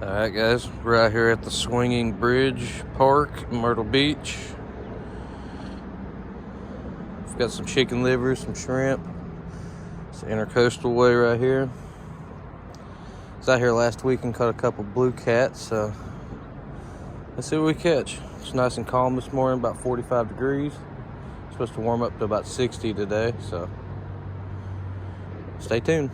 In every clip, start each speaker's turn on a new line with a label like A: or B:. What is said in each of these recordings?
A: Alright guys, we're out here at the Swinging Bridge Park in Myrtle Beach. We've got some chicken livers, some shrimp. It's the Intercostal way right here. I was out here last week and caught a couple blue cats, so let's see what we catch. It's nice and calm this morning, about 45 degrees. It's supposed to warm up to about 60 today, so stay tuned.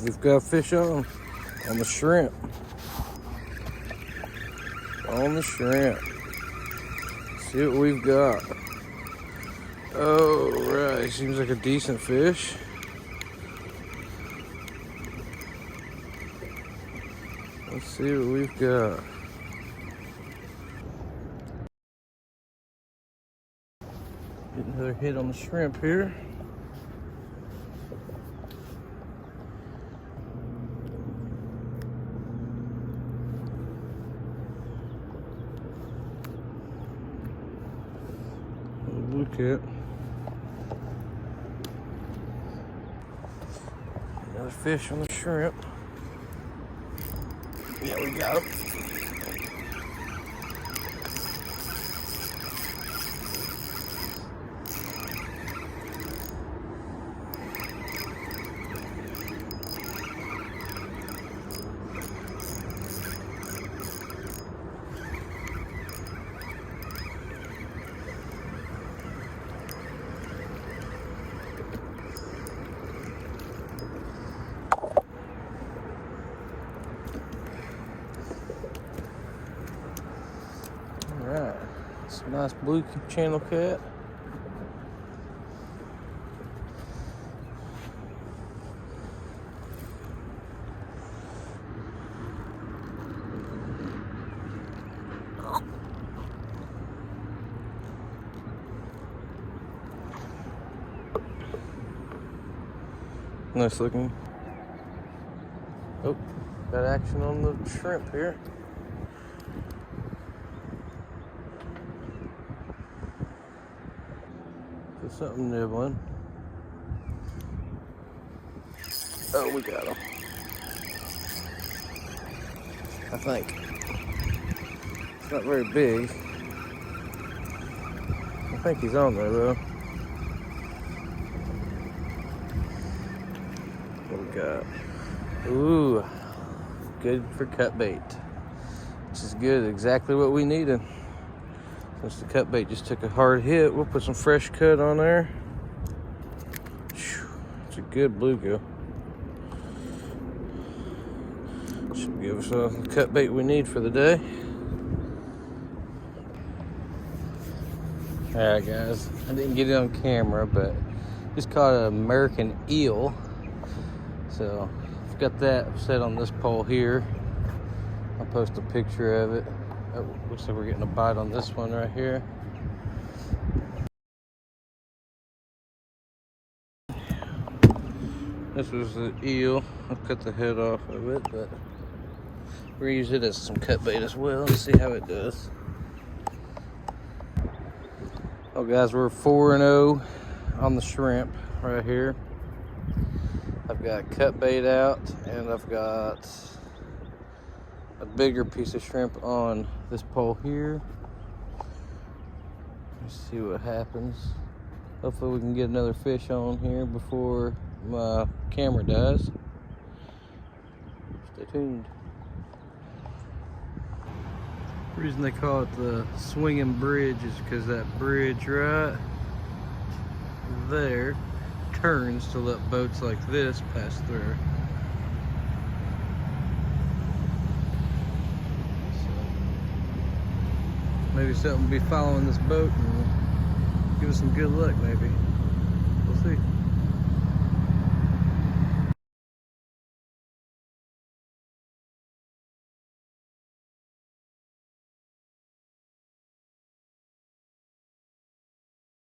A: We've got fish on the shrimp. On the shrimp. See what we've got. Oh, right. Seems like a decent fish. Let's see what we've got. Getting another hit on the shrimp here. Look at another fish on the shrimp. Yeah, we got him. Alright, some nice blue channel cat. Nice looking. Oh, got action on the shrimp here. Something nibbling. Oh, we got him. I think. It's not very big. I think he's on there though. What we got? Ooh, good for cut bait. This is good, exactly what we needed. Since the cut bait just took a hard hit, we'll put some fresh cut on there. It's a good bluegill. Should give us the cut bait we need for the day. Alright guys, I didn't get it on camera, but just caught an American eel. So I've got that set on this pole here. I'll post a picture of it. Oh, looks like we're getting a bite on this one right here. This was the eel. I'll cut the head off of it, but we're gonna use it as some cut bait as well and see how it does. Oh guys, we're 4-0 on the shrimp right here. I've got cut bait out and I've got a bigger piece of shrimp on this pole here. Let's see what happens. Hopefully we can get another fish on here before my camera dies. Stay tuned. The reason they call it the swinging bridge is because that bridge right there turns to let boats like this pass through. So maybe something will be following this boat and give us some good luck, maybe. We'll see.